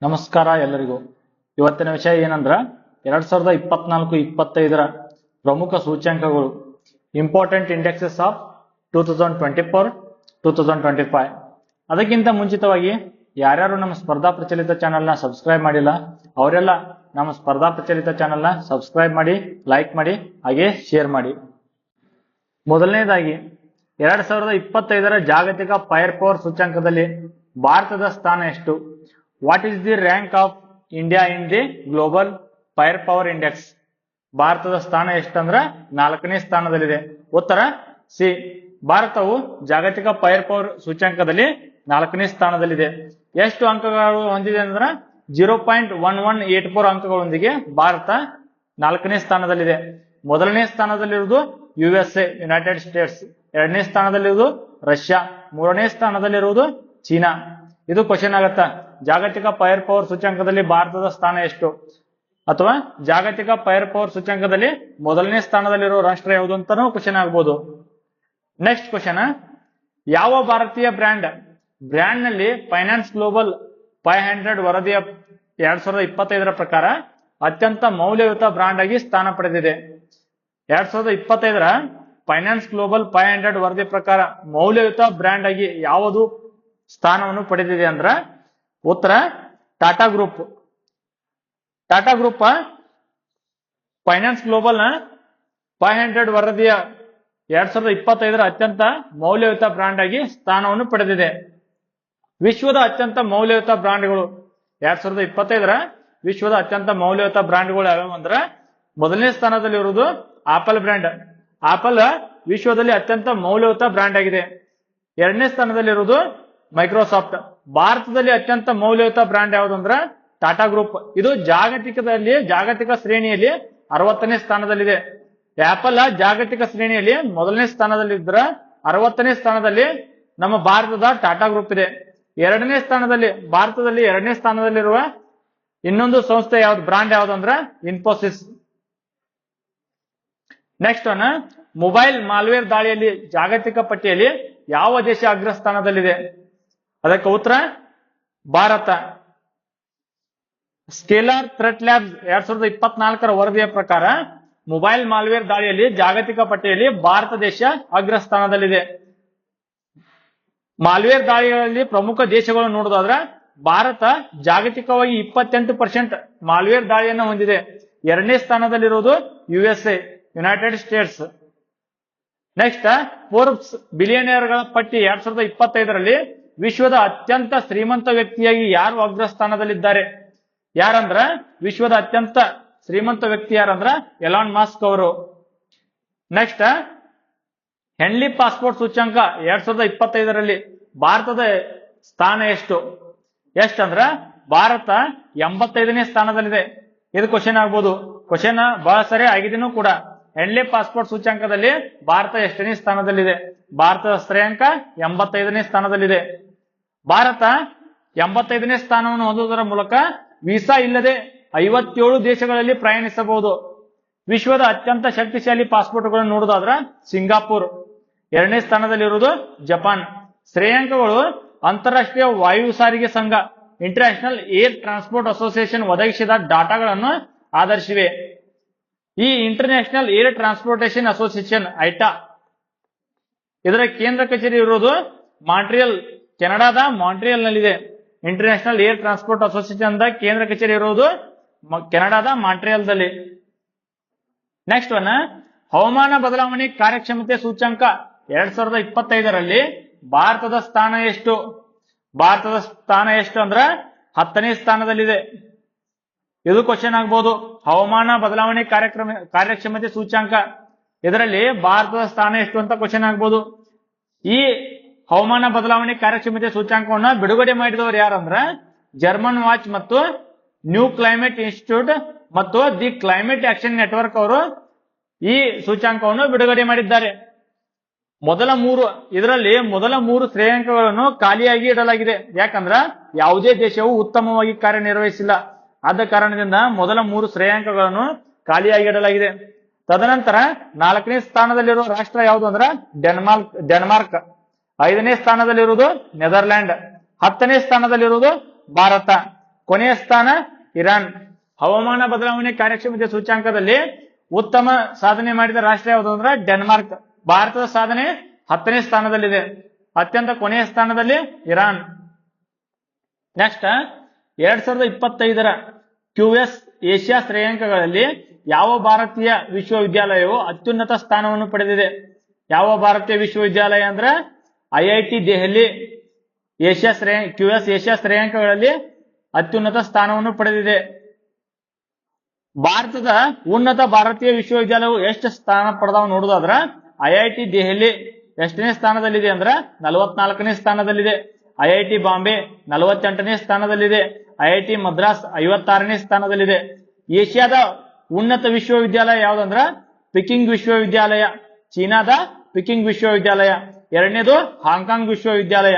ನಮಸ್ಕಾರ ಎಲ್ಲರಿಗೂ. ಇವತ್ತಿನ ವಿಷಯ ಏನಂದ್ರ 2024-25 ಪ್ರಮುಖ ಸೂಚ್ಯಂಕಗಳು, ಇಂಪಾರ್ಟೆಂಟ್ ಇಂಡೆಕ್ಸಸ್ ಆಫ್ 2024-2025. ಅದಕ್ಕಿಂತ ಮುಂಚಿತವಾಗಿ ಯಾರ್ಯಾರು ನಮ್ಮ ಸ್ಪರ್ಧಾ ಪ್ರಚಲಿತ ಚಾನೆಲ್ನ ಸಬ್ಸ್ಕ್ರೈಬ್ ಮಾಡಿಲ್ಲ ಅವರೆಲ್ಲ ನಮ್ಮ ಸ್ಪರ್ಧಾ ಪ್ರಚಲಿತ ಚಾನೆಲ್ನ ಸಬ್ಸ್ಕ್ರೈಬ್ ಮಾಡಿ, ಲೈಕ್ ಮಾಡಿ, ಹಾಗೆ ಶೇರ್ ಮಾಡಿ. ಮೊದಲನೇದಾಗಿ 2025 ಜಾಗತಿಕ ಫೈರ್ ಪವರ್ ಸೂಚ್ಯಂಕದಲ್ಲಿ ಭಾರತದ ಸ್ಥಾನ ಎಷ್ಟು? What is the rank of India in the global fire power index? ಭಾರತದ ಸ್ಥಾನ ಎಷ್ಟಂದ್ರ 4ನೇ ಸ್ಥಾನದಲ್ಲಿದೆ. ಉತ್ತರ ಸಿ. ಭಾರತವು ಜಾಗತಿಕ ಫೈರ್ ಪವರ್ ಸೂಚ್ಯಂಕದಲ್ಲಿ 4ನೇ ಸ್ಥಾನದಲ್ಲಿದೆ. ಎಷ್ಟು ಅಂಕಗಳು ಹೊಂದಿದೆ ಅಂದ್ರ 0.1184 ಅಂಕಗಳೊಂದಿಗೆ ಭಾರತ 4ನೇ ಸ್ಥಾನದಲ್ಲಿದೆ. ಮೊದಲನೇ ಸ್ಥಾನದಲ್ಲಿರುವುದು USA ಯುನೈಟೆಡ್ ಸ್ಟೇಟ್ಸ್, 2ನೇ ಸ್ಥಾನದಲ್ಲಿರುವುದು ರಷ್ಯಾ, 3ನೇ ಸ್ಥಾನದಲ್ಲಿರುವುದು ಚೀನಾ. ಇದು ಕ್ವಶನ್ ಆಗತ್ತ. ಜಾಗತಿಕ ಫೈರ್ ಪವರ್ ಸೂಚ್ಯಂಕದಲ್ಲಿ ಭಾರತದ ಸ್ಥಾನ ಎಷ್ಟು, ಅಥವಾ ಜಾಗತಿಕ ಫೈರ್ ಪವರ್ ಸೂಚ್ಯಂಕದಲ್ಲಿ ಮೊದಲನೇ ಸ್ಥಾನದಲ್ಲಿರೋ ರಾಷ್ಟ್ರ ಯಾವುದು ಅಂತಾನೂ ಕ್ವಶನ್ ಆಗ್ಬೋದು. ನೆಕ್ಸ್ಟ್ ಕ್ವಶನ್, ಯಾವ ಭಾರತೀಯ ಬ್ರ್ಯಾಂಡ್ ನಲ್ಲಿ ಫೈನಾನ್ಸ್ ಗ್ಲೋಬಲ್ 500 ವರದಿಯ 2025 ಪ್ರಕಾರ ಅತ್ಯಂತ ಮೌಲ್ಯಯುತ ಬ್ರಾಂಡ್ ಆಗಿ ಸ್ಥಾನ ಪಡೆದಿದೆ? 2025 ಫೈನಾನ್ಸ್ ಗ್ಲೋಬಲ್ 500 ವರದಿ ಪ್ರಕಾರ ಮೌಲ್ಯಯುತ ಬ್ರ್ಯಾಂಡ್ ಆಗಿ ಯಾವುದು ಸ್ಥಾನವನ್ನು ಪಡೆದಿದೆ ಅಂದ್ರ ಉತ್ತರ Tata group. Tata group finance global ನ 500 ವರದಿಯ 2025 ಅತ್ಯಂತ ಮೌಲ್ಯಯುತ ಬ್ರಾಂಡ್ ಆಗಿ ಸ್ಥಾನವನ್ನು ಪಡೆದಿದೆ. ವಿಶ್ವದ ಅತ್ಯಂತ ಮೌಲ್ಯಯುತ ಬ್ರಾಂಡ್ಗಳು 2025 ವಿಶ್ವದ ಅತ್ಯಂತ ಮೌಲ್ಯಯುತ ಬ್ರಾಂಡ್ಗಳು ಯಾವ್ಯಾವ ಅಂದ್ರ, ಮೊದಲನೇ ಸ್ಥಾನದಲ್ಲಿರುವುದು ಆಪಲ್ ಬ್ರ್ಯಾಂಡ್. ಆಪಲ್ ವಿಶ್ವದಲ್ಲಿ ಅತ್ಯಂತ ಮೌಲ್ಯಯುತ ಬ್ರ್ಯಾಂಡ್ ಆಗಿದೆ. 2ನೇ ಸ್ಥಾನದಲ್ಲಿರುವುದು ಮೈಕ್ರೋಸಾಫ್ಟ್. ಭಾರತದಲ್ಲಿ ಅತ್ಯಂತ ಮೌಲ್ಯಯುತ ಬ್ರ್ಯಾಂಡ್ ಯಾವುದು ಅಂದ್ರ ಟಾಟಾ ಗ್ರೂಪ್. ಇದು ಜಾಗತಿಕ ಶ್ರೇಣಿಯಲ್ಲಿ 60ನೇ ಸ್ಥಾನದಲ್ಲಿದೆ. ಆಪಲ್ ಜಾಗತಿಕ ಶ್ರೇಣಿಯಲ್ಲಿ ಮೊದಲನೇ ಸ್ಥಾನದಲ್ಲಿದ್ರ 60ನೇ ಸ್ಥಾನದಲ್ಲಿ ನಮ್ಮ ಭಾರತದ ಟಾಟಾ ಗ್ರೂಪ್ ಇದೆ. ಭಾರತದಲ್ಲಿ 2ನೇ ಸ್ಥಾನದಲ್ಲಿರುವ ಇನ್ನೊಂದು ಸಂಸ್ಥೆ ಯಾವ್ದು, ಬ್ರಾಂಡ್ ಯಾವ್ದು ಅಂದ್ರ Infosys. Next one, mobile malware ದಾಳಿಯಲ್ಲಿ ಜಾಗತಿಕ ಪಟ್ಟಿಯಲ್ಲಿ ಯಾವ ದೇಶ ಅಗ್ರಸ್ಥಾನದಲ್ಲಿದೆ? ಅದಕ್ಕೆ ಉತ್ತರ ಭಾರತ. ಸ್ಕೇಲಾರ್ ಥ್ರೆಟ್ ಲ್ಯಾಬ್ಸ್ 2024 ವರದಿಯ ಪ್ರಕಾರ ಮೊಬೈಲ್ ಮಾಲ್ವೇರ್ ದಾಳಿಯಲ್ಲಿ ಜಾಗತಿಕ ಪಟ್ಟಿಯಲ್ಲಿ ಭಾರತ ದೇಶ ಅಗ್ರಸ್ಥಾನದಲ್ಲಿದೆ. ಮಾಲ್ವೇರ್ ದಾಳಿಗಳಲ್ಲಿ ಪ್ರಮುಖ ದೇಶಗಳನ್ನು ನೋಡೋದಾದ್ರೆ ಭಾರತ ಜಾಗತಿಕವಾಗಿ 28% ಮಾಲ್ವೇರ್ ದಾಳಿಯನ್ನು ಹೊಂದಿದೆ. 2ನೇ ಸ್ಥಾನದಲ್ಲಿರುವುದು USA United States. Next, Forbes ಬಿಲಿಯನಿಯರ್ಗಳ ಪಟ್ಟಿ 2025 ವಿಶ್ವದ ಅತ್ಯಂತ ಶ್ರೀಮಂತ ವ್ಯಕ್ತಿಯಾಗಿ ಯಾರು ಅಗ್ರಸ್ಥಾನದಲ್ಲಿದ್ದಾರೆ? ಯಾರಂದ್ರ ವಿಶ್ವದ ಅತ್ಯಂತ ಶ್ರೀಮಂತ ವ್ಯಕ್ತಿ ಯಾರಂದ್ರ ಎಲಾನ್ ಮಾಸ್ಕ್ ಅವರು. ನೆಕ್ಸ್ಟ್, ಹೆನ್ಲಿ ಪಾಸ್ಪೋರ್ಟ್ ಸೂಚ್ಯಂಕ 2025 ಭಾರತದ ಸ್ಥಾನ ಎಷ್ಟಂದ್ರ ಭಾರತ 85ನೇ ಸ್ಥಾನದಲ್ಲಿದೆ. ಇದು ಕ್ವಶನ್ ಆಗ್ಬೋದು. ಕ್ವಶನ್ ಬಹಳ ಸರಿ ಆಗಿದೆನೂ ಕೂಡ. ಹೆನ್ಲಿ ಪಾಸ್ಪೋರ್ಟ್ ಸೂಚ್ಯಂಕದಲ್ಲಿ ಭಾರತ ಎಷ್ಟನೇ ಸ್ಥಾನದಲ್ಲಿದೆ? ಭಾರತದ ಶ್ರೇಯಾಂಕ 85ನೇ ಸ್ಥಾನದಲ್ಲಿದೆ. ಭಾರತ 85ನೇ ಸ್ಥಾನವನ್ನು ಹೊಂದುವುದರ ಮೂಲಕ ವೀಸಾ ಇಲ್ಲದೆ 57 ದೇಶಗಳಲ್ಲಿ ಪ್ರಯಾಣಿಸಬಹುದು. ವಿಶ್ವದ ಅತ್ಯಂತ ಶಕ್ತಿಶಾಲಿ ಪಾಸ್ಪೋರ್ಟ್ಗಳನ್ನು ನೋಡುವುದಾದ್ರೆ ಸಿಂಗಾಪುರ್. 2ನೇ ಸ್ಥಾನದಲ್ಲಿರುವುದು ಜಪಾನ್. ಶ್ರೇಯಾಂಕಗಳು ಅಂತಾರಾಷ್ಟ್ರೀಯ ವಾಯು ಸಾರಿಗೆ ಸಂಘ ಇಂಟರ್ನ್ಯಾಷನಲ್ ಏರ್ ಟ್ರಾನ್ಸ್ಪೋರ್ಟ್ ಅಸೋಸಿಯೇಷನ್ ಒದಗಿಸಿದ ಡಾಟಾಗಳನ್ನು ಆಧರಿಸಿವೆ. ಈ ಇಂಟರ್ನ್ಯಾಷನಲ್ ಏರ್ ಟ್ರಾನ್ಸ್ಪೋರ್ಟೇಷನ್ ಅಸೋಸಿಯೇಷನ್ ಐಟಾ ಇದರ ಕೇಂದ್ರ ಕಚೇರಿ ಇರುವುದು ಮಾಂಟ್ರಿಯಲ್, ಕೆನಡಾದ ಮಾಂಟ್ರಿಯಲ್ ನಲ್ಲಿದೆ. ಇಂಟರ್ನ್ಯಾಷನಲ್ ಏರ್ ಟ್ರಾನ್ಸ್ಪೋರ್ಟ್ ಅಸೋಸಿಯೇಷನ್ ಕೇಂದ್ರ ಕಚೇರಿ ಇರುವುದು ಕೆನಡಾದ ಮಾಂಟ್ರಿಯಲ್ದಲ್ಲಿ. ನೆಕ್ಸ್ಟ್ ಒನ್, ಹವಾಮಾನ ಬದಲಾವಣೆ ಕಾರ್ಯಕ್ಷಮತೆ ಸೂಚ್ಯಂಕ 2025 ಭಾರತದ ಸ್ಥಾನ ಎಷ್ಟು? ಭಾರತದ ಸ್ಥಾನ ಎಷ್ಟು ಅಂದ್ರ 10ನೇ ಸ್ಥಾನದಲ್ಲಿದೆ. ಇದು ಕ್ವಶನ್ ಆಗ್ಬಹುದು. ಹವಾಮಾನ ಬದಲಾವಣೆ ಕಾರ್ಯಕ್ಷಮತೆ ಸೂಚ್ಯಂಕ ಇದರಲ್ಲಿ ಭಾರತದ ಸ್ಥಾನ ಎಷ್ಟು ಅಂತ ಕ್ವಶನ್ ಆಗ್ಬಹುದು. ಈ ಹವಾಮಾನ ಬದಲಾವಣೆ ಕಾರ್ಯಕ್ಷಮತೆ ಸೂಚ್ಯಂಕವನ್ನ ಬಿಡುಗಡೆ ಮಾಡಿದವರು ಯಾರಂದ್ರ ಜರ್ಮನ್ ವಾಚ್ ಮತ್ತು ನ್ಯೂ ಕ್ಲೈಮೇಟ್ ಇನ್ಸ್ಟಿಟ್ಯೂಟ್ ಮತ್ತು ದಿ ಕ್ಲೈಮೇಟ್ ಆಕ್ಷನ್ ನೆಟ್ವರ್ಕ್ ಅವರು ಈ ಸೂಚ್ಯಂಕವನ್ನು ಬಿಡುಗಡೆ ಮಾಡಿದ್ದಾರೆ. ಮೊದಲ 3 ಶ್ರೇಯಾಂಕಗಳನ್ನು ಖಾಲಿಯಾಗಿ ಇಡಲಾಗಿದೆ. ಯಾಕಂದ್ರ ಯಾವುದೇ ದೇಶವು ಉತ್ತಮವಾಗಿ ಕಾರ್ಯನಿರ್ವಹಿಸಿಲ್ಲ. ಆದ ಕಾರಣದಿಂದ ಮೊದಲ 3 ಶ್ರೇಯಾಂಕಗಳನ್ನು ಖಾಲಿಯಾಗಿ ಇಡಲಾಗಿದೆ. ತದನಂತರ 4ನೇ ಸ್ಥಾನದಲ್ಲಿರುವ ರಾಷ್ಟ್ರ ಯಾವುದು ಅಂದ್ರ ಡೆನ್ಮಾರ್ಕ್. 5ನೇ ಸ್ಥಾನದಲ್ಲಿರುವುದು ನೆದರ್ಲ್ಯಾಂಡ್. 10ನೇ ಸ್ಥಾನದಲ್ಲಿರುವುದು ಭಾರತ. ಕೊನೆಯ ಸ್ಥಾನ ಇರಾನ್. ಹವಾಮಾನ ಬದಲಾವಣೆ ಕಾರ್ಯಕ್ಷಮತೆ ಸೂಚ್ಯಾಂಕದಲ್ಲಿ ಉತ್ತಮ ಸಾಧನೆ ಮಾಡಿದ ರಾಷ್ಟ್ರ ಯಾವುದು ಅಂದ್ರೆ ಡೆನ್ಮಾರ್ಕ್. ಭಾರತದ ಸಾಧನೆ 10ನೇ ಸ್ಥಾನದಲ್ಲಿದೆ. ಅತ್ಯಂತ ಕೊನೆಯ ಸ್ಥಾನದಲ್ಲಿ ಇರಾನ್. ನೆಕ್ಸ್ಟ್ 2025ರ QS ಏಷ್ಯಾ ಶ್ರೇಯಾಂಕಗಳಲ್ಲಿ ಯಾವ ಭಾರತೀಯ ವಿಶ್ವವಿದ್ಯಾಲಯವು ಅತ್ಯುನ್ನತ ಸ್ಥಾನವನ್ನು ಪಡೆದಿದೆ? ಯಾವ ಭಾರತೀಯ ವಿಶ್ವವಿದ್ಯಾಲಯ ಅಂದ್ರೆ IIT ದೆಹಲಿ QS ಏಷ್ಯಾ ಶ್ರೇಯಾಂಕಗಳಲ್ಲಿ ಅತ್ಯುನ್ನತ ಸ್ಥಾನವನ್ನು ಪಡೆದಿದೆ. ಭಾರತದ ಉನ್ನತ ಭಾರತೀಯ ವಿಶ್ವವಿದ್ಯಾಲಯವು ಎಷ್ಟು ಸ್ಥಾನ ಪಡೆದಾವ ನೋಡುದಾದ್ರ IIT ದೆಹಲಿ ಎಷ್ಟನೇ ಸ್ಥಾನದಲ್ಲಿದೆ ಅಂದ್ರೆ 44ನೇ ಸ್ಥಾನದಲ್ಲಿದೆ. IIT ಬಾಂಬೆ 48ನೇ ಸ್ಥಾನದಲ್ಲಿದೆ. IIT ಮದ್ರಾಸ್ 56ನೇ ಸ್ಥಾನದಲ್ಲಿದೆ. ಏಷ್ಯಾದ ಉನ್ನತ ವಿಶ್ವವಿದ್ಯಾಲಯ ಯಾವ್ದಂದ್ರ ಪಿಕಿಂಗ್ ವಿಶ್ವವಿದ್ಯಾಲಯ, ಚೀನಾದ ಪಿಕಿಂಗ್ ವಿಶ್ವವಿದ್ಯಾಲಯ. ಎರಡನೇದು ಹಾಂಗ್ಕಾಂಗ್ ವಿಶ್ವವಿದ್ಯಾಲಯ.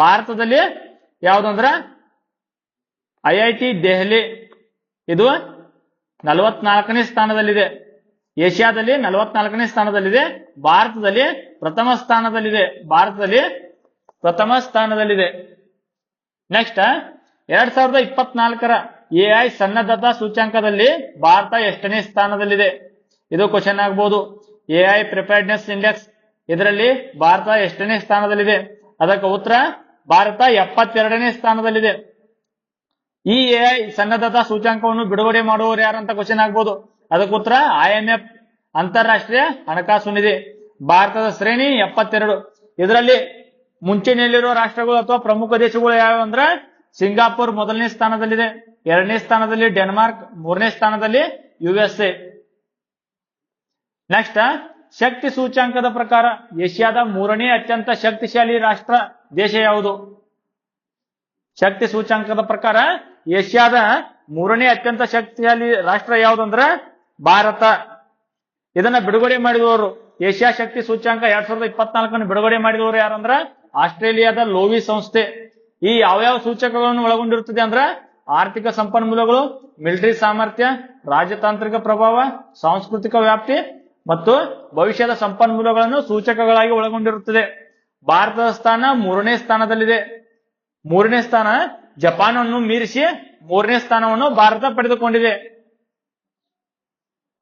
ಭಾರತದಲ್ಲಿ ಯಾವ್ದಂದ್ರ IIT ದೆಹಲಿ, ಇದು 44ನೇ ಸ್ಥಾನದಲ್ಲಿದೆ. ಏಷ್ಯಾದಲ್ಲಿ 44ನೇ ಸ್ಥಾನದಲ್ಲಿದೆ. ಭಾರತದಲ್ಲಿ ಪ್ರಥಮ ಸ್ಥಾನದಲ್ಲಿದೆ. ನೆಕ್ಸ್ಟ್ 2024ರ AI ಸನ್ನದ್ಧತಾ ಸೂಚ್ಯಾಂಕದಲ್ಲಿ ಭಾರತ ಎಷ್ಟನೇ ಸ್ಥಾನದಲ್ಲಿದೆ? ಇದು ಕ್ವಶನ್ ಆಗ್ಬಹುದು. AI ಪ್ರಿಪೇರ್ಡ್ನೆಸ್ ಇಂಡೆಕ್ಸ್ ಇದರಲ್ಲಿ ಭಾರತ ಎಷ್ಟನೇ ಸ್ಥಾನದಲ್ಲಿದೆ? ಅದಕ್ಕೆ ಉತ್ತರ ಭಾರತ 72ನೇ ಸ್ಥಾನದಲ್ಲಿದೆ. ಈ AI ಸನ್ನದ್ಧತಾ ಸೂಚ್ಯಾಂಕವನ್ನು ಬಿಡುಗಡೆ ಮಾಡುವವರು ಯಾರಂತ ಕ್ವಶನ್ ಆಗ್ಬಹುದು. ಅದಕ್ಕೆ ಉತ್ತರ IMF ಅಂತಾರಾಷ್ಟ್ರೀಯ ಹಣಕಾಸು ನಿಧಿ. ಭಾರತದ ಶ್ರೇಣಿ 72. ಇದರಲ್ಲಿ ಮುಂಚೆನೆಯಲ್ಲಿರುವ ರಾಷ್ಟ್ರಗಳು ಅಥವಾ ಪ್ರಮುಖ ದೇಶಗಳು ಯಾವ್ಯಾವ ಅಂದ್ರ ಸಿಂಗಾಪುರ್ ಮೊದಲನೇ ಸ್ಥಾನದಲ್ಲಿದೆ, 2ನೇ ಸ್ಥಾನದಲ್ಲಿ ಡೆನ್ಮಾರ್ಕ್, 3ನೇ ಸ್ಥಾನದಲ್ಲಿ USA. ನೆಕ್ಸ್ಟ್ ಶಕ್ತಿ ಸೂಚ್ಯಾಂಕದ ಪ್ರಕಾರ ಏಷ್ಯಾದ 3ನೇ ಅತ್ಯಂತ ಶಕ್ತಿಶಾಲಿ ರಾಷ್ಟ್ರ ದೇಶ ಯಾವುದು? ಶಕ್ತಿ ಸೂಚ್ಯಾಂಕದ ಪ್ರಕಾರ ಏಷ್ಯಾದ 3ನೇ ಅತ್ಯಂತ ಶಕ್ತಿಶಾಲಿ ರಾಷ್ಟ್ರ ಯಾವುದಂದ್ರ ಭಾರತ. ಇದನ್ನ ಬಿಡುಗಡೆ ಮಾಡಿದವರು ಏಷ್ಯಾ ಶಕ್ತಿ ಸೂಚ್ಯಾಂಕ 2024 ಬಿಡುಗಡೆ ಮಾಡಿದವರು ಯಾರಂದ್ರ ಆಸ್ಟ್ರೇಲಿಯಾದ ಲೋವಿ ಸಂಸ್ಥೆ. ಈ ಯಾವ್ಯಾವ ಸೂಚಕಗಳನ್ನು ಒಳಗೊಂಡಿರುತ್ತದೆ ಅಂದ್ರ ಆರ್ಥಿಕ ಸಂಪನ್ಮೂಲಗಳು, ಮಿಲಿಟರಿ ಸಾಮರ್ಥ್ಯ, ರಾಜತಾಂತ್ರಿಕ ಪ್ರಭಾವ, ಸಾಂಸ್ಕೃತಿಕ ವ್ಯಾಪ್ತಿ ಮತ್ತು ಭವಿಷ್ಯದ ಸಂಪನ್ಮೂಲಗಳನ್ನು ಸೂಚಕಗಳಾಗಿ ಒಳಗೊಂಡಿರುತ್ತದೆ. ಭಾರತದ ಸ್ಥಾನ 3ನೇ ಸ್ಥಾನದಲ್ಲಿದೆ. 3ನೇ ಸ್ಥಾನ ಜಪಾನ್ ಅನ್ನು ಮೀರಿಸಿ 3ನೇ ಸ್ಥಾನವನ್ನು ಭಾರತ ಪಡೆದುಕೊಂಡಿದೆ.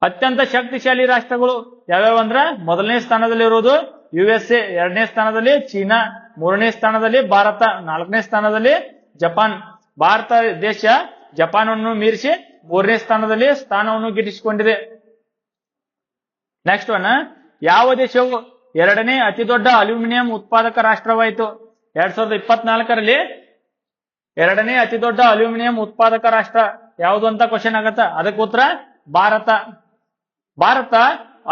ಅತ್ಯಂತ ಶಕ್ತಿಶಾಲಿ ರಾಷ್ಟ್ರಗಳು ಯಾವ್ಯಾವ ಅಂದ್ರ ಮೊದಲನೇ ಸ್ಥಾನದಲ್ಲಿರುವುದು USA, 2ನೇ ಸ್ಥಾನದಲ್ಲಿ ಚೀನಾ, 3ನೇ ಸ್ಥಾನದಲ್ಲಿ ಭಾರತ, 4ನೇ ಸ್ಥಾನದಲ್ಲಿ ಜಪಾನ್. ಭಾರತ ದೇಶ ಜಪಾನ್ ಅನ್ನು ಮೀರಿಸಿ 3ನೇ ಸ್ಥಾನದಲ್ಲಿ ಸ್ಥಾನವನ್ನು ಗಿಟ್ಟಿಸಿಕೊಂಡಿದೆ. ನೆಕ್ಸ್ಟ್ ಒನ್, ಯಾವ ದೇಶವು 2ನೇ ಅತಿ ದೊಡ್ಡ ಅಲ್ಯೂಮಿನಿಯಂ ಉತ್ಪಾದಕ ರಾಷ್ಟ್ರವಾಯಿತು? 2024ರಲ್ಲಿ 2ನೇ ಅತಿ ದೊಡ್ಡ ಅಲ್ಯೂಮಿನಿಯಂ ಉತ್ಪಾದಕ ರಾಷ್ಟ್ರ ಯಾವುದು ಅಂತ ಕ್ವಶನ್ ಆಗತ್ತ. ಅದಕ್ಕೆ ಉತ್ತರ ಭಾರತ. ಭಾರತ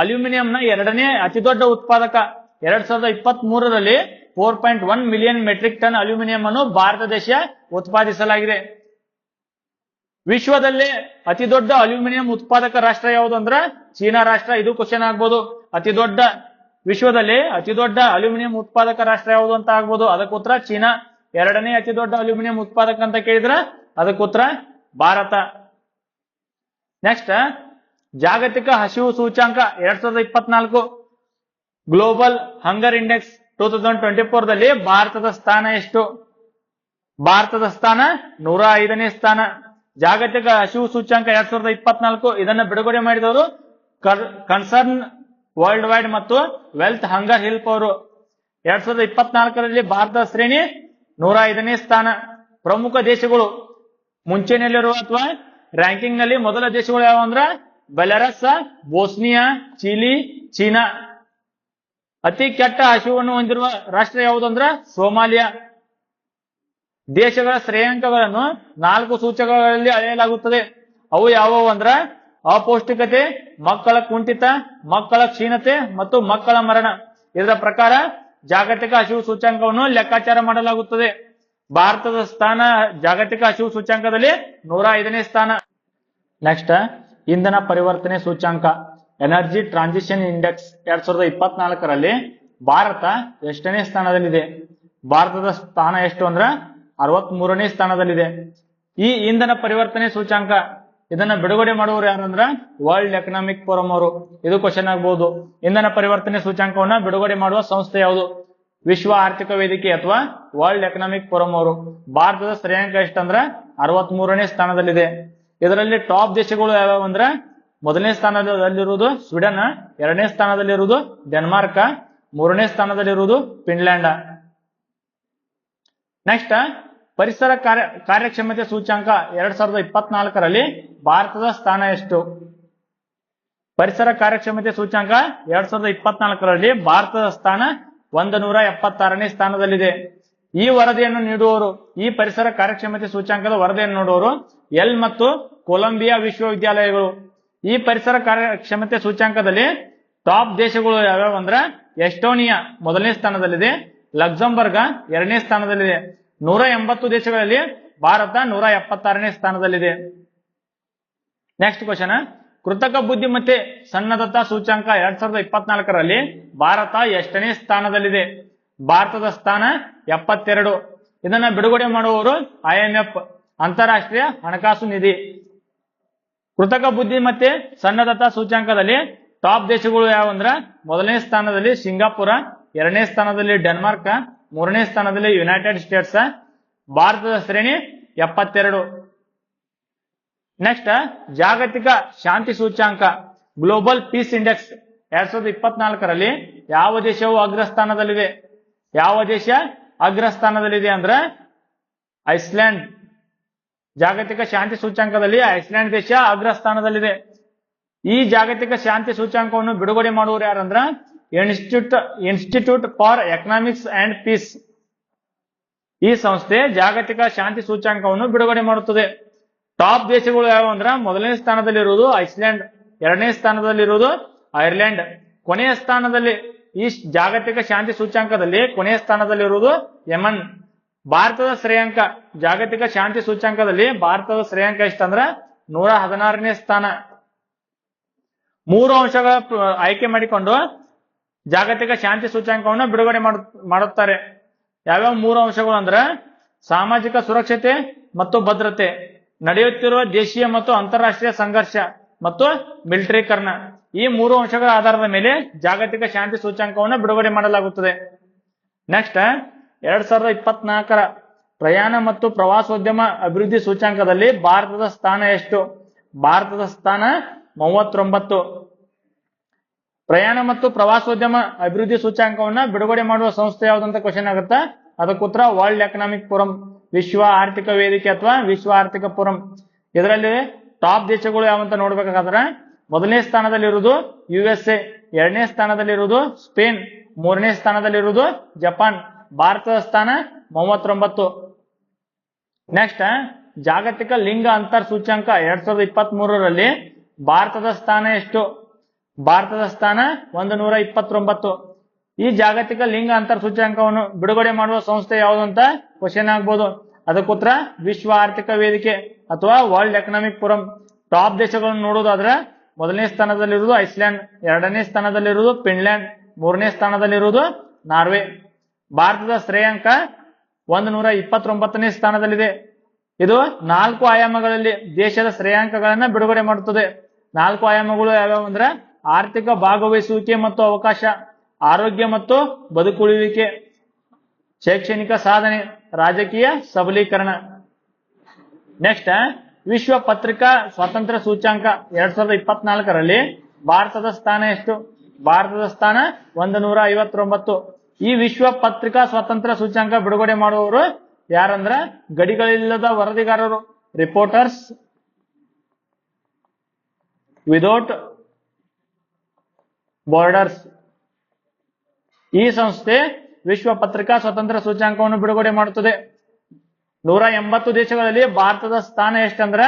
ಅಲ್ಯೂಮಿನಿಯಂನ 2ನೇ ಅತಿ ದೊಡ್ಡ ಉತ್ಪಾದಕ. 2023ರಲ್ಲಿ 4.1 ಮಿಲಿಯನ್ ಮೆಟ್ರಿಕ್ ಟನ್ ಅಲ್ಯೂಮಿನಿಯಂ ಅನ್ನು ಭಾರತ ದೇಶ ಉತ್ಪಾದಿಸಲಾಗಿದೆ. ವಿಶ್ವದಲ್ಲೇ ಅತಿ ದೊಡ್ಡ ಅಲ್ಯೂಮಿನಿಯಂ ಉತ್ಪಾದಕ ರಾಷ್ಟ್ರ ಯಾವುದು ಅಂದ್ರ ಚೀನಾ ರಾಷ್ಟ್ರ. ಇದು ಕ್ವಶನ್ ಆಗ್ಬೋದು. ವಿಶ್ವದಲ್ಲಿ ಅತಿ ದೊಡ್ಡ ಅಲ್ಯೂಮಿನಿಯಂ ಉತ್ಪಾದಕ ರಾಷ್ಟ್ರ ಯಾವುದು ಅಂತ ಆಗ್ಬೋದು. ಅದಕ್ಕೆ ಉತ್ತರ ಚೀನಾ. 2ನೇ ಅತಿ ದೊಡ್ಡ ಅಲ್ಯೂಮಿನಿಯಂ ಉತ್ಪಾದಕ ಅಂತ ಕೇಳಿದ್ರ ಅದಕ್ಕೆ ಉತ್ತರ ಭಾರತ. ನೆಕ್ಸ್ಟ್ ಜಾಗತಿಕ ಹಸಿವು ಸೂಚ್ಯಾಂಕ 2024 ಗ್ಲೋಬಲ್ ಹಂಗರ್ ಇಂಡೆಕ್ಸ್ 2024ದಲ್ಲಿ ಭಾರತದ ಸ್ಥಾನ ಎಷ್ಟು? ಭಾರತದ ಸ್ಥಾನ 105ನೇ ಸ್ಥಾನ. ಜಾಗತಿಕ ಹಸಿವು ಸೂಚ್ಯಾಂಕ 2024 ಇದನ್ನು ಬಿಡುಗಡೆ ಮಾಡಿದವರು ಕನ್ಸರ್ನ್ ವರ್ಲ್ಡ್ ವೈಡ್ ಮತ್ತು ವೆಲ್ತ್ ಹಂಗರ್ ಹೆಲ್ಪ್ ಅವರು. 2024ರಲ್ಲಿ ಭಾರತದ ಶ್ರೇಣಿ 105ನೇ ಸ್ಥಾನ. ಪ್ರಮುಖ ದೇಶಗಳು ಮುಂಚೆನೆಯಲ್ಲಿರುವ ಅಥವಾ ರ್ಯಾಂಕಿಂಗ್ ನಲ್ಲಿ ಮೊದಲ ದೇಶಗಳು ಯಾವ ಅಂದ್ರ ಬೆಲಾರಸ್, ಬೋಸ್ನಿಯಾ, ಚಿಲಿ, ಚೀನಾ. ಅತಿ ಕೆಟ್ಟ ಹಸಿವನ್ನು ಹೊಂದಿರುವ ರಾಷ್ಟ್ರ ಯಾವುದು ಅಂದ್ರ ಸೋಮಾಲಿಯಾ. ದೇಶಗಳ ಶ್ರೇಯಾಂಕಗಳನ್ನು 4 ಸೂಚಕಗಳಲ್ಲಿ ಅಳೆಯಲಾಗುತ್ತದೆ. ಅವು ಯಾವುವು ಅಂದ್ರ ಅಪೌಷ್ಟಿಕತೆ, ಮಕ್ಕಳ ಕುಂಠಿತ, ಮಕ್ಕಳ ಕ್ಷೀಣತೆ ಮತ್ತು ಮಕ್ಕಳ ಮರಣ. ಇದರ ಪ್ರಕಾರ ಜಾಗತಿಕ ಹಸಿವು ಸೂಚ್ಯಾಂಕವನ್ನು ಲೆಕ್ಕಾಚಾರ ಮಾಡಲಾಗುತ್ತದೆ. ಭಾರತದ ಸ್ಥಾನ ಜಾಗತಿಕ ಹಸಿವು ಸೂಚ್ಯಾಂಕದಲ್ಲಿ 105ನೇ ಸ್ಥಾನ. ನೆಕ್ಸ್ಟ್ ಇಂಧನ ಪರಿವರ್ತನೆ ಸೂಚ್ಯಾಂಕ ಎನರ್ಜಿ ಟ್ರಾನ್ಸಿಷನ್ ಇಂಡೆಕ್ಸ್ 2024ರಲ್ಲಿ ಭಾರತ ಎಷ್ಟನೇ ಸ್ಥಾನದಲ್ಲಿದೆ? ಭಾರತದ ಸ್ಥಾನ ಎಷ್ಟು ಅಂದ್ರ 63ನೇ ಸ್ಥಾನದಲ್ಲಿದೆ. ಈ ಇಂಧನ ಪರಿವರ್ತನೆ ಸೂಚ್ಯಾಂಕ ಇದನ್ನ ಬಿಡುಗಡೆ ಮಾಡುವವರು ಯಾರಂದ್ರ ವರ್ಲ್ಡ್ ಎಕನಾಮಿಕ್ ಫೋರಂ ಅವರು. ಇದು ಕ್ವಶನ್ ಆಗಬಹುದು. ಇಂಧನ ಪರಿವರ್ತನೆ ಸೂಚ್ಯಾಂಕವನ್ನ ಬಿಡುಗಡೆ ಮಾಡುವ ಸಂಸ್ಥೆ ಯಾವುದು? ವಿಶ್ವ ಆರ್ಥಿಕ ವೇದಿಕೆ ಅಥವಾ ವರ್ಲ್ಡ್ ಎಕನಾಮಿಕ್ ಫೋರಂ ಅವರು. ಭಾರತದ ಶ್ರೇಯಾಂಕ ಎಷ್ಟಂದ್ರ 63ನೇ ಸ್ಥಾನದಲ್ಲಿದೆ. ಇದರಲ್ಲಿ ಟಾಪ್ ದೇಶಗಳು ಯಾವ್ಯಾವ ಅಂದ್ರ ಮೊದಲನೇ ಸ್ಥಾನದಲ್ಲಿರುವುದು ಸ್ವೀಡನ್, ಎರಡನೇ ಸ್ಥಾನದಲ್ಲಿರುವುದು ಡೆನ್ಮಾರ್ಕ್, ಮೂರನೇ ಸ್ಥಾನದಲ್ಲಿರುವುದು ಫಿನ್ಲ್ಯಾಂಡ್. ನೆಕ್ಸ್ಟ್ ಪರಿಸರ ಕಾರ್ಯಕ್ಷಮತೆ ಸೂಚ್ಯಂಕ 2024ರಲ್ಲಿ ಭಾರತದ ಸ್ಥಾನ ಎಷ್ಟು? ಪರಿಸರ ಕಾರ್ಯಕ್ಷಮತೆ ಸೂಚ್ಯಂಕ 2024ರಲ್ಲಿ ಭಾರತದ ಸ್ಥಾನ 176ನೇ ಸ್ಥಾನದಲ್ಲಿದೆ. ಈ ವರದಿಯನ್ನು ನೀಡುವವರು, ಈ ಪರಿಸರ ಕಾರ್ಯಕ್ಷಮತೆ ಸೂಚ್ಯಂಕದ ವರದಿಯನ್ನು ನೋಡುವವರು ಎಲ್ ಮತ್ತು ಕೊಲಂಬಿಯಾ ವಿಶ್ವವಿದ್ಯಾಲಯಗಳು. ಈ ಪರಿಸರ ಕಾರ್ಯಕ್ಷಮತೆ ಸೂಚ್ಯಂಕದಲ್ಲಿ ಟಾಪ್ ದೇಶಗಳು ಯಾವ್ಯಾವ ಅಂದ್ರ ಎಸ್ಟೋನಿಯಾ ಮೊದಲನೇ ಸ್ಥಾನದಲ್ಲಿದೆ, ಲಕ್ಸಂಬರ್ಗ್ ಎರಡನೇ ಸ್ಥಾನದಲ್ಲಿದೆ. 180 ದೇಶಗಳಲ್ಲಿ ಭಾರತ 176ನೇ ಸ್ಥಾನದಲ್ಲಿದೆ. ನೆಕ್ಸ್ಟ್ ಕ್ವಶನ್, ಕೃತಕ ಬುದ್ಧಿಮತ್ತೆ ಸನ್ನದ್ಧತಾ ಸೂಚ್ಯಂಕ 2024ರಲ್ಲಿ ಭಾರತ ಎಷ್ಟನೇ ಸ್ಥಾನದಲ್ಲಿದೆ? ಭಾರತದ ಸ್ಥಾನ 72. ಇದನ್ನ ಬಿಡುಗಡೆ ಮಾಡುವವರು IMF, ಅಂತಾರಾಷ್ಟ್ರೀಯ ಹಣಕಾಸು ನಿಧಿ. ಕೃತಕ ಬುದ್ಧಿಮತ್ತೆ ಸನ್ನದ್ಧತಾ ಸೂಚ್ಯಂಕದಲ್ಲಿ ಟಾಪ್ ದೇಶಗಳು ಯಾವಂದ್ರ ಮೊದಲನೇ ಸ್ಥಾನದಲ್ಲಿ ಸಿಂಗಾಪುರ, ಎರಡನೇ ಸ್ಥಾನದಲ್ಲಿ ಡೆನ್ಮಾರ್ಕ್, ಮೂರನೇ ಸ್ಥಾನದಲ್ಲಿ ಯುನೈಟೆಡ್ ಸ್ಟೇಟ್ಸ್. ಭಾರತದ ಶ್ರೇಣಿ 72. ನೆಕ್ಸ್ಟ್ ಜಾಗತಿಕ ಶಾಂತಿ ಸೂಚ್ಯಂಕ ಗ್ಲೋಬಲ್ ಪೀಸ್ ಇಂಡೆಕ್ಸ್ 2024ರಲ್ಲಿ ಯಾವ ದೇಶವು ಅಗ್ರಸ್ಥಾನದಲ್ಲಿದೆ? ಯಾವ ದೇಶ ಅಗ್ರಸ್ಥಾನದಲ್ಲಿದೆ ಅಂದ್ರ ಐಸ್ಲ್ಯಾಂಡ್. ಜಾಗತಿಕ ಶಾಂತಿ ಸೂಚ್ಯಂಕದಲ್ಲಿ ಐಸ್ಲ್ಯಾಂಡ್ ದೇಶ ಅಗ್ರಸ್ಥಾನದಲ್ಲಿದೆ. ಈ ಜಾಗತಿಕ ಶಾಂತಿ ಸೂಚ್ಯಂಕವನ್ನು ಬಿಡುಗಡೆ ಮಾಡುವವರು ಯಾರಂದ್ರ institute for economics and peace. ಈ ಸಂಸ್ಥೆ ಜಾಗತಿಕ ಶಾಂತಿ ಸೂಚ್ಯಂಕವನ್ನು ಬಿಡುಗಡೆ ಮಾಡುತ್ತದೆ. ಟಾಪ್ ದೇಶಗಳು ಯಾವಂದ್ರ ಮೊದಲನೇ ಸ್ಥಾನದಲ್ಲಿರುವುದು ಐಸ್ಲ್ಯಾಂಡ್, ಎರಡನೇ ಸ್ಥಾನದಲ್ಲಿರುವುದು ಐರ್ಲೆಂಡ್, ಕೊನೆಯ ಸ್ಥಾನದಲ್ಲಿ ಈ ಜಾಗತಿಕ ಶಾಂತಿ ಸೂಚ್ಯಂಕದಲ್ಲಿ ಕೊನೆಯ ಸ್ಥಾನದಲ್ಲಿರುವುದು ಯಮನ್. ಭಾರತದ ಶ್ರೇಯಾಂಕ ಜಾಗತಿಕ ಶಾಂತಿ ಸೂಚ್ಯಂಕದಲ್ಲಿ ಭಾರತದ ಶ್ರೇಯಾಂಕ ಎಷ್ಟಂದ್ರ 116ನೇ ಸ್ಥಾನ. 3 ಅಂಶಗಳ ಆಯ್ಕೆ ಮಾಡಿಕೊಂಡು ಜಾಗತಿಕ ಶಾಂತಿ ಸೂಚ್ಯಂಕವನ್ನು ಬಿಡುಗಡೆ ಮಾಡುತ್ತಾರೆ. ಯಾವ್ಯಾವ 3 ಅಂಶಗಳು ಅಂದ್ರ ಸಾಮಾಜಿಕ ಸುರಕ್ಷತೆ ಮತ್ತು ಭದ್ರತೆ, ನಡೆಯುತ್ತಿರುವ ದೇಶೀಯ ಮತ್ತು ಅಂತಾರಾಷ್ಟ್ರೀಯ ಸಂಘರ್ಷ ಮತ್ತು ಮಿಲಿಟರೀಕರಣ. ಈ 3 ಅಂಶಗಳ ಆಧಾರದ ಮೇಲೆ ಜಾಗತಿಕ ಶಾಂತಿ ಸೂಚ್ಯಂಕವನ್ನು ಬಿಡುಗಡೆ ಮಾಡಲಾಗುತ್ತದೆ. ನೆಕ್ಸ್ಟ್ 2024ರ ಪ್ರಯಾಣ ಮತ್ತು ಪ್ರವಾಸೋದ್ಯಮ ಅಭಿವೃದ್ಧಿ ಸೂಚ್ಯಂಕದಲ್ಲಿ ಭಾರತದ ಸ್ಥಾನ ಎಷ್ಟು? ಭಾರತದ ಸ್ಥಾನ 39. ಪ್ರಯಾಣ ಮತ್ತು ಪ್ರವಾಸೋದ್ಯಮ ಅಭಿವೃದ್ಧಿ ಸೂಚ್ಯಂಕವನ್ನ ಬಿಡುಗಡೆ ಮಾಡುವ ಸಂಸ್ಥೆ ಯಾವ್ದಂತ ಕ್ವಶನ್ ಆಗುತ್ತಾ? ಅದಕ್ಕೆ ಉತ್ತರ ವರ್ಲ್ಡ್ ಎಕನಾಮಿಕ್ ಫೋರಂ, ವಿಶ್ವ ಆರ್ಥಿಕ ವೇದಿಕೆ ಅಥವಾ ವಿಶ್ವ ಆರ್ಥಿಕ ಫೋರಂ. ಇದರಲ್ಲಿ ಟಾಪ್ ದೇಶಗಳು ಯಾವಂತ ನೋಡ್ಬೇಕಾದ್ರೆ ಮೊದಲನೇ ಸ್ಥಾನದಲ್ಲಿರುವುದು USA, ಎರಡನೇ ಸ್ಥಾನದಲ್ಲಿರುವುದು ಸ್ಪೇನ್, ಮೂರನೇ ಸ್ಥಾನದಲ್ಲಿರುವುದು ಜಪಾನ್. ಭಾರತದ ಸ್ಥಾನ 39. ನೆಕ್ಸ್ಟ್ ಜಾಗತಿಕ ಲಿಂಗ ಅಂತರ್ ಸೂಚ್ಯಂಕ 2023ರಲ್ಲಿ ಭಾರತದ ಸ್ಥಾನ ಎಷ್ಟು? ಭಾರತದ ಸ್ಥಾನ 129. ಈ ಜಾಗತಿಕ ಲಿಂಗ ಅಂತರ್ ಸೂಚ್ಯಂಕವನ್ನು ಬಿಡುಗಡೆ ಮಾಡುವ ಸಂಸ್ಥೆ ಯಾವುದು ಅಂತ ಕ್ವಶನ್ ಆಗ್ಬೋದು. ಅದಕ್ಕೋತ್ರ ವಿಶ್ವ ಆರ್ಥಿಕ ವೇದಿಕೆ ಅಥವಾ ವರ್ಲ್ಡ್ ಎಕನಾಮಿಕ್ ಫೋರಂ. ಟಾಪ್ ದೇಶಗಳನ್ನು ನೋಡೋದಾದ್ರೆ ಮೊದಲನೇ ಸ್ಥಾನದಲ್ಲಿರುವುದು ಐಸ್ಲ್ಯಾಂಡ್, ಎರಡನೇ ಸ್ಥಾನದಲ್ಲಿರುವುದು ಫಿನ್ಲ್ಯಾಂಡ್, ಮೂರನೇ ಸ್ಥಾನದಲ್ಲಿರುವುದು ನಾರ್ವೆ. ಭಾರತದ ಶ್ರೇಯಾಂಕ 129ನೇ ಸ್ಥಾನದಲ್ಲಿದೆ. ಇದು 4 ಆಯಾಮಗಳಲ್ಲಿ ದೇಶದ ಶ್ರೇಯಾಂಕಗಳನ್ನ ಬಿಡುಗಡೆ ಮಾಡುತ್ತದೆ. 4 ಆಯಾಮಗಳು ಯಾವ್ಯಾವ ಅಂದ್ರೆ ಆರ್ಥಿಕ ಭಾಗವಹಿಸುವಿಕೆ ಮತ್ತು ಅವಕಾಶ, ಆರೋಗ್ಯ ಮತ್ತು ಬದುಕುಳಿಯುವಿಕೆ, ಶೈಕ್ಷಣಿಕ ಸಾಧನೆ, ರಾಜಕೀಯ ಸಬಲೀಕರಣ. ನೆಕ್ಸ್ಟ್ ವಿಶ್ವ ಪತ್ರಿಕಾ ಸ್ವಾತಂತ್ರ್ಯ ಸೂಚ್ಯಂಕ 2024ರಲ್ಲಿ ಭಾರತದ ಸ್ಥಾನ ಎಷ್ಟು? ಭಾರತದ ಸ್ಥಾನ 159. ಈ ವಿಶ್ವ ಪತ್ರಿಕಾ ಸ್ವಾತಂತ್ರ್ಯ ಸೂಚ್ಯಂಕ ಬಿಡುಗಡೆ ಮಾಡುವವರು ಯಾರಂದ್ರ ಗಡಿಗಳಿಲ್ಲದ ವರದಿಗಾರರು, ರಿಪೋರ್ಟರ್ಸ್ ವಿದೌಟ್ ಬಾರ್ಡರ್ಸ್. ಈ ಸಂಸ್ಥೆ ವಿಶ್ವ ಪತ್ರಿಕಾ ಸ್ವಾತಂತ್ರ್ಯ ಸೂಚ್ಯಂಕವನ್ನು ಬಿಡುಗಡೆ ಮಾಡುತ್ತದೆ. 180 ದೇಶಗಳಲ್ಲಿ ಭಾರತದ ಸ್ಥಾನ ಎಷ್ಟಂದ್ರೆ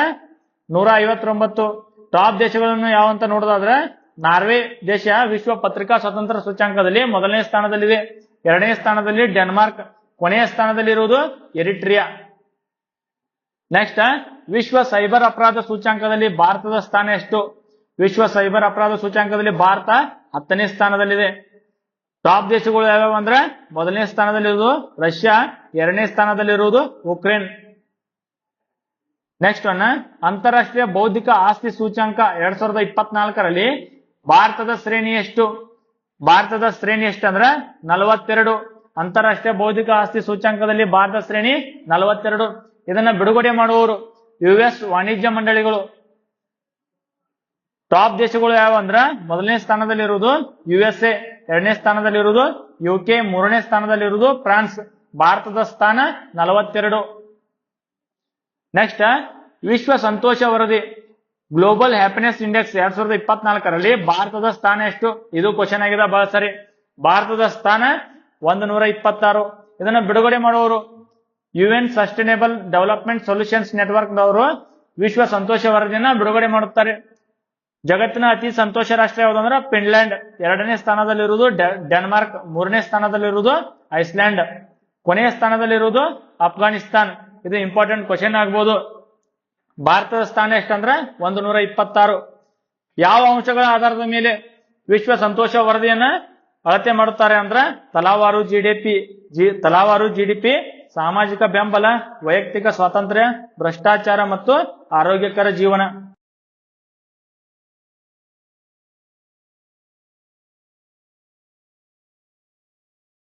159. ಟಾಪ್ ದೇಶಗಳನ್ನು ಯಾವಂತ ನೋಡೋದಾದ್ರೆ ನಾರ್ವೆ ದೇಶ ವಿಶ್ವ ಪತ್ರಿಕಾ ಸ್ವಾತಂತ್ರ್ಯ ಸೂಚ್ಯಂಕದಲ್ಲಿ ಮೊದಲನೇ ಸ್ಥಾನದಲ್ಲಿದೆ, ಎರಡನೇ ಸ್ಥಾನದಲ್ಲಿ ಡೆನ್ಮಾರ್ಕ್, ಕೊನೆಯ ಸ್ಥಾನದಲ್ಲಿರುವುದು ಎರಿಟ್ರಿಯಾ. ನೆಕ್ಸ್ಟ್ ವಿಶ್ವ ಸೈಬರ್ ಅಪರಾಧ ಸೂಚ್ಯಂಕದಲ್ಲಿ ಭಾರತದ ಸ್ಥಾನ ಎಷ್ಟು? ವಿಶ್ವ ಸೈಬರ್ ಅಪರಾಧ ಸೂಚ್ಯಂಕದಲ್ಲಿ ಭಾರತ 10ನೇ ಸ್ಥಾನದಲ್ಲಿದೆ. ಟಾಪ್ ದೇಶಗಳು ಯಾವ್ಯಾವ ಅಂದ್ರೆ ಮೊದಲನೇ ಸ್ಥಾನದಲ್ಲಿರುವುದು ರಷ್ಯಾ, ಎರಡನೇ ಸ್ಥಾನದಲ್ಲಿರುವುದು ಉಕ್ರೇನ್. ನೆಕ್ಸ್ಟ್ ಅಂತಾರಾಷ್ಟ್ರೀಯ ಬೌದ್ಧಿಕ ಆಸ್ತಿ ಸೂಚ್ಯಂಕ 2024ರಲ್ಲಿ ಭಾರತದ ಶ್ರೇಣಿ ಎಷ್ಟು? ಭಾರತದ ಶ್ರೇಣಿ ಎಷ್ಟಂದ್ರೆ 42. ಅಂತಾರಾಷ್ಟ್ರೀಯ ಬೌದ್ಧಿಕ ಆಸ್ತಿ ಸೂಚ್ಯಂಕದಲ್ಲಿ ಭಾರತ ಶ್ರೇಣಿ 42. ಇದನ್ನ ಬಿಡುಗಡೆ ಮಾಡುವವರು US ವಾಣಿಜ್ಯ ಮಂಡಳಿಗಳು. ಟಾಪ್ ದೇಶಗಳು ಯಾವ ಅಂದ್ರ ಮೊದಲನೇ ಸ್ಥಾನದಲ್ಲಿರುವುದು USA, ಎರಡನೇ ಸ್ಥಾನದಲ್ಲಿರುವುದು UK, ಮೂರನೇ ಸ್ಥಾನದಲ್ಲಿರುವುದು ಫ್ರಾನ್ಸ್. ಭಾರತದ ಸ್ಥಾನ 42. ನೆಕ್ಸ್ಟ್ ವಿಶ್ವ ಸಂತೋಷ ವರದಿ ಗ್ಲೋಬಲ್ ಹ್ಯಾಪಿನೆಸ್ ಇಂಡೆಕ್ಸ್ 2024ರಲ್ಲಿ ಭಾರತದ ಸ್ಥಾನ ಎಷ್ಟು? ಇದು ಕ್ವಶನ್ ಆಗಿದೆ ಬಹಳ ಸರಿ. ಭಾರತದ ಸ್ಥಾನ 126. ಇದನ್ನು ಬಿಡುಗಡೆ ಮಾಡುವವರು UN sustainable development solutions network ದವರು ವಿಶ್ವ ಸಂತೋಷ ವರದಿಯನ್ನ ಬಿಡುಗಡೆ ಮಾಡುತ್ತಾರೆ. ಜಗತ್ತಿನ ಅತಿ ಸಂತೋಷ ರಾಷ್ಟ್ರ ಯಾವುದಂದ್ರೆ ಫಿನ್ಲ್ಯಾಂಡ್, ಎರಡನೇ ಸ್ಥಾನದಲ್ಲಿರುವುದು ಡೆನ್ಮಾರ್ಕ್, ಮೂರನೇ ಸ್ಥಾನದಲ್ಲಿರುವುದು ಐಸ್ಲ್ಯಾಂಡ್, ಕೊನೆಯ ಸ್ಥಾನದಲ್ಲಿರುವುದು ಅಫ್ಘಾನಿಸ್ತಾನ್. ಇದು ಇಂಪಾರ್ಟೆಂಟ್ ಕ್ವಶನ್ ಆಗ್ಬೋದು. ಭಾರತದ ಸ್ಥಾನ ಎಷ್ಟಂದ್ರ 126. ಯಾವ ಅಂಶಗಳ ಆಧಾರದ ಮೇಲೆ ವಿಶ್ವ ಸಂತೋಷ ವರದಿಯನ್ನ ಅಳತೆ ಮಾಡುತ್ತಾರೆ ಅಂದ್ರ ತಲಾವಾರು ಜಿಡಿಪಿ, ಸಾಮಾಜಿಕ ಬೆಂಬಲ, ವೈಯಕ್ತಿಕ ಸ್ವಾತಂತ್ರ್ಯ, ಭ್ರಷ್ಟಾಚಾರ ಮತ್ತು ಆರೋಗ್ಯಕರ ಜೀವನ.